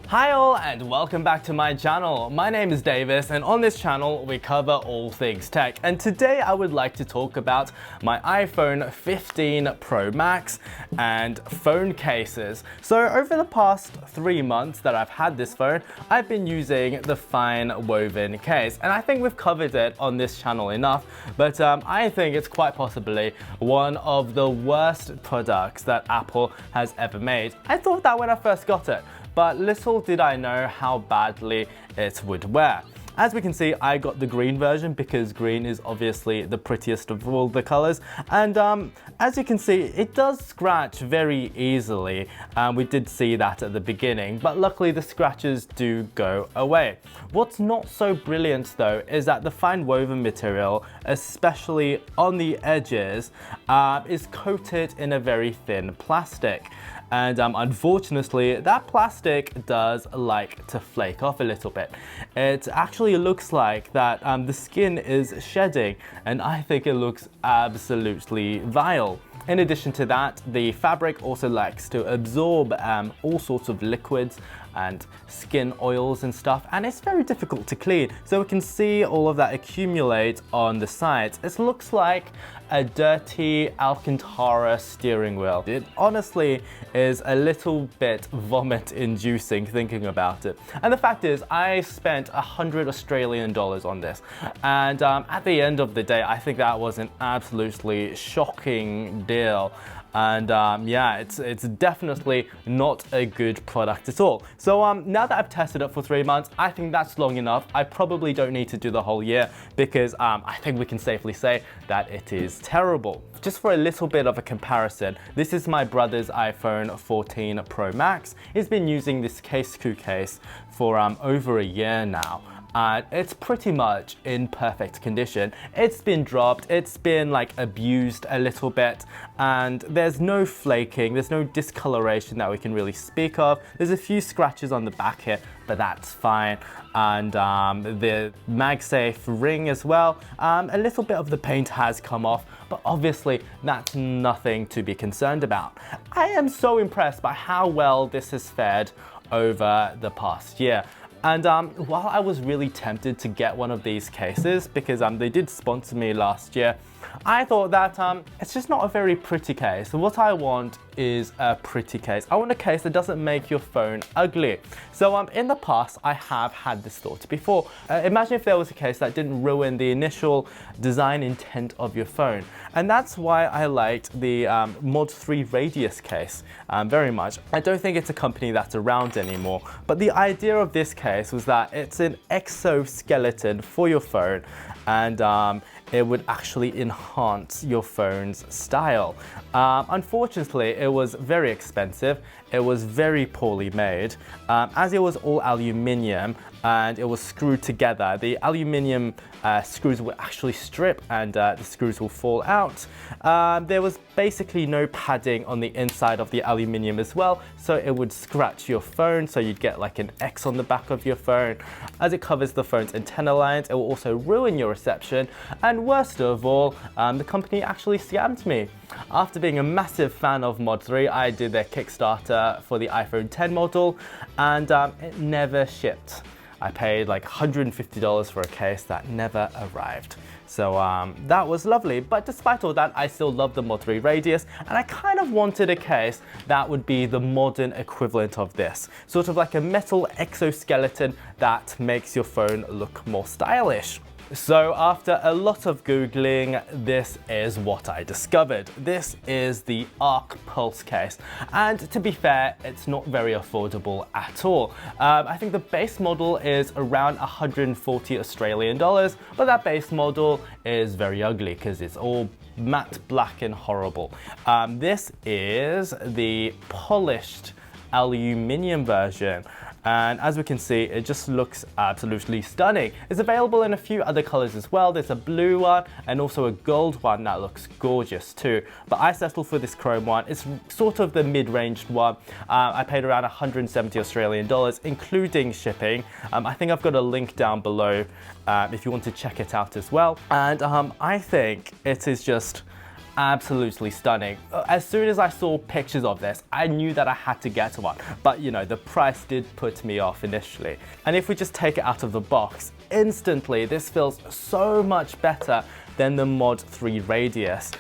Hi all and welcome back to my channel. My name is Davis and on this channel we cover all things tech, and today I would like to talk about my iPhone 15 Pro Max and phone cases. So over the past 3 months that I've had this phone, I've been using the fine woven case, and I think we've covered it on this channel enough, but I think it's quite possibly one of the worst products that Apple has ever made. I thought that when I first got it, but little did I know how badly it would wear. As we can see, I got the green version because green is obviously the prettiest of all the colors. And as you can see, it does scratch very easily. We did see that at the beginning, but luckily the scratches do go away. What's not so brilliant though is that the fine woven material, especially on the edges, is coated in a very thin plastic. And unfortunately, that plastic does like to flake off a little bit. It actually looks like that the skin is shedding, and I think it looks absolutely vile. In addition to that, the fabric also likes to absorb all sorts of liquids and skin oils and stuff, and it's very difficult to clean. So we can see all of that accumulate on the sides. It looks like a dirty Alcantara steering wheel. It honestly is a little bit vomit-inducing thinking about it. And the fact is, I spent 100 Australian dollars on this, and at the end of the day, I think that was an absolutely shocking deal. And yeah, it's definitely not a good product at all. So now that I've tested it for 3 months, I think that's long enough. I probably don't need to do the whole year because I think we can safely say that it is terrible. Just for a little bit of a comparison, this is my brother's iPhone 14 Pro Max. He's been using this Case-Q case for over a year now. It's pretty much in perfect condition. It's been dropped, it's been like abused a little bit, and there's no flaking, there's no discoloration that we can really speak of. There's a few scratches on the back here, but that's fine. And the MagSafe ring as well, a little bit of the paint has come off, but obviously that's nothing to be concerned about. I am so impressed by how well this has fared over the past year. And while I was really tempted to get one of these cases because they did sponsor me last year, I thought that it's just not a very pretty case. What I want is a pretty case. I want a case that doesn't make your phone ugly. So in the past, I have had this thought before. Imagine if there was a case that didn't ruin the initial design intent of your phone. And that's why I liked the Mod 3 Radius case very much. I don't think it's a company that's around anymore, but the idea of this case was that it's an exoskeleton for your phone, and it would actually enhance your phone's style. Unfortunately, it was very expensive. It was very poorly made. As it was all aluminium and it was screwed together, the aluminium screws will actually strip and the screws will fall out. There was basically no padding on the inside of the aluminium as well, so it would scratch your phone, so you'd get like an X on the back of your phone. As it covers the phone's antenna lines, it will also ruin your reception, and worst of all, the company actually scammed me. After being a massive fan of Mod 3, I did their Kickstarter for the iPhone 10 model, and it never shipped. I paid like $150 for a case that never arrived. So that was lovely, but despite all that, I still love the Mod 3 Radius, and I kind of wanted a case that would be the modern equivalent of this. Sort of like a metal exoskeleton that makes your phone look more stylish. So after a lot of Googling, this is what I discovered. This is the Arc Pulse case. And to be fair, it's not very affordable at all. I think the base model is around 140 Australian dollars, but that base model is very ugly because it's all matte black and horrible. This is the polished aluminium version. And as we can see, it just looks absolutely stunning. It's available in a few other colors as well. There's a blue one and also a gold one that looks gorgeous too. But I settled for this chrome one. It's sort of the mid-ranged one. I paid around 170 Australian dollars, including shipping. I think I've got a link down below if you want to check it out as well. And I think it is just absolutely stunning. As soon as I saw pictures of this, I knew that I had to get one. But you know, the price did put me off initially. And if we just take it out of the box, instantly this feels so much better than the Mod 3 Radius.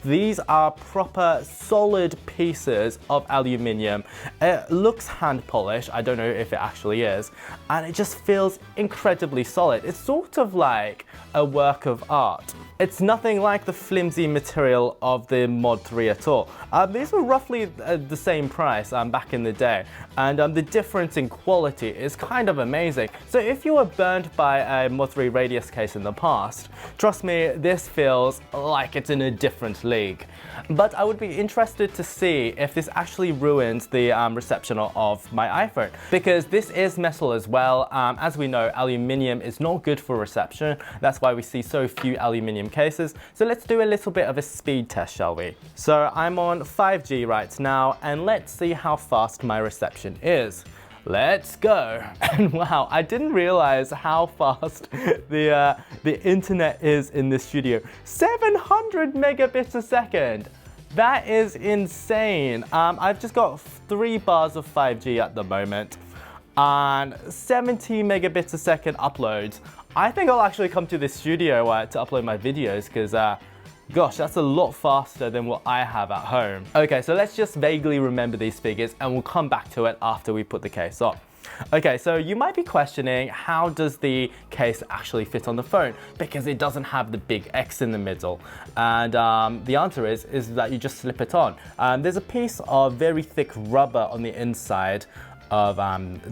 These are proper solid pieces of aluminium. It looks hand polished, I don't know if it actually is, and it just feels incredibly solid. It's sort of like a work of art. It's nothing like the flimsy material of the Mod 3 at all. These were roughly the same price back in the day, and the difference in quality is kind of amazing. So if you were burned by a Mod 3 Radius case in the past, trust me, this feels like it's in a different league. But I would be interested to see if this actually ruins the reception of my iPhone, because this is metal as well. As we know, aluminium is not good for reception. That's why we see so few aluminium cases. So let's do a little bit of a speed test, shall we? So I'm on 5G right now, and let's see how fast my reception is. Let's go. And wow, I didn't realize how fast the internet is in this studio. 700 megabits a second. That is insane. I've just got 3 bars of 5G at the moment and 70 megabits a second uploads. I think I'll actually come to this studio to upload my videos, because gosh, that's a lot faster than what I have at home. Okay, so let's just vaguely remember these figures and we'll come back to it after we put the case on. Okay, so you might be questioning, how does the case actually fit on the phone? Because it doesn't have the big X in the middle. And the answer is that you just slip it on. There's a piece of very thick rubber on the inside of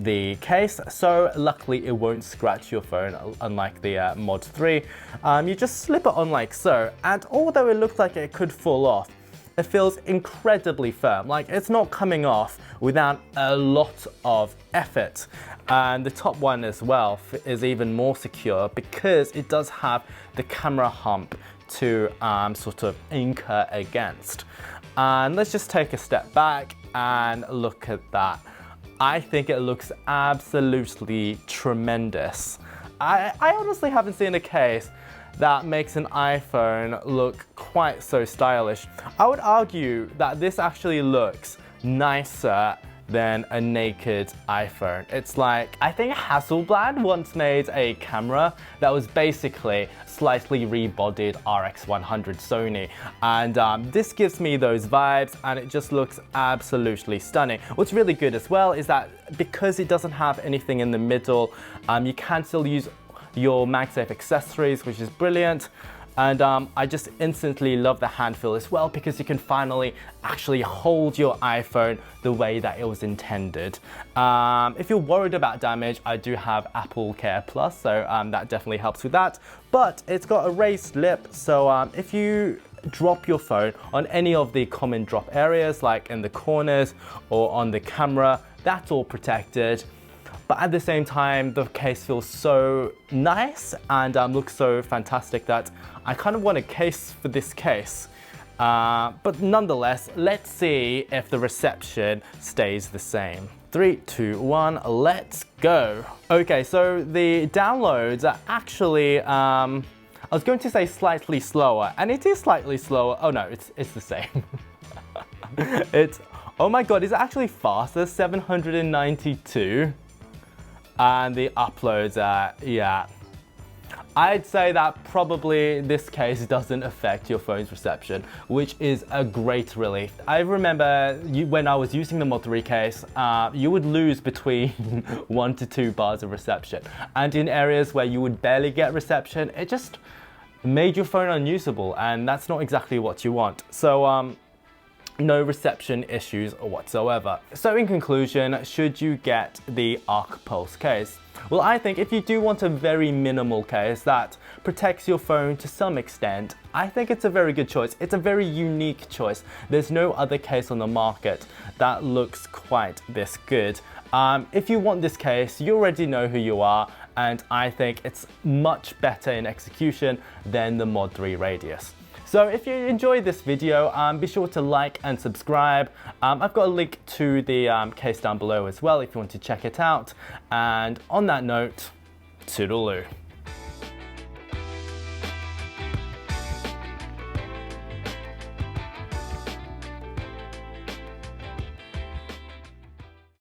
the case, so luckily it won't scratch your phone, unlike the Mod 3. You just slip it on like so, and although it looks like it could fall off, it feels incredibly firm. Like, it's not coming off without a lot of effort. And the top one as well is even more secure, because it does have the camera hump to sort of anchor against. And let's just take a step back and look at that. I think it looks absolutely tremendous. I honestly haven't seen a case that makes an iPhone look quite so stylish. I would argue that this actually looks nicer than a naked iPhone. It's like, I think Hasselblad once made a camera that was basically slightly rebodied RX100 Sony, and this gives me those vibes, and it just looks absolutely stunning. What's really good as well is that because it doesn't have anything in the middle, you can still use your MagSafe accessories, which is brilliant. And I just instantly love the hand feel as well, because you can finally actually hold your iPhone the way that it was intended. If you're worried about damage, I do have Apple Care Plus, so that definitely helps with that. But it's got a raised lip, so if you drop your phone on any of the common drop areas, like in the corners or on the camera, that's all protected. But at the same time, the case feels so nice and looks so fantastic that I kind of want a case for this case. But nonetheless, let's see if the reception stays the same. 3, 2, 1, let's go. Okay, so the downloads are actually, I was going to say slightly slower, and it is slightly slower. Oh no, it's the same. Oh my God, it's actually faster, 792. And the uploads are, yeah. I'd say that probably this case doesn't affect your phone's reception, which is a great relief. I remember when I was using the Mod 3 case, you would lose between 1 to 2 bars of reception. And in areas where you would barely get reception, it just made your phone unusable, and that's not exactly what you want. So, no reception issues whatsoever. So in conclusion, should you get the Arc Pulse case? Well, I think if you do want a very minimal case that protects your phone to some extent, I think it's a very good choice. It's a very unique choice. There's no other case on the market that looks quite this good. If you want this case, you already know who you are, and I think it's much better in execution than the Mod 3 Radius. So if you enjoyed this video, be sure to like and subscribe. I've got a link to the case down below as well if you want to check it out. And on that note, toodaloo.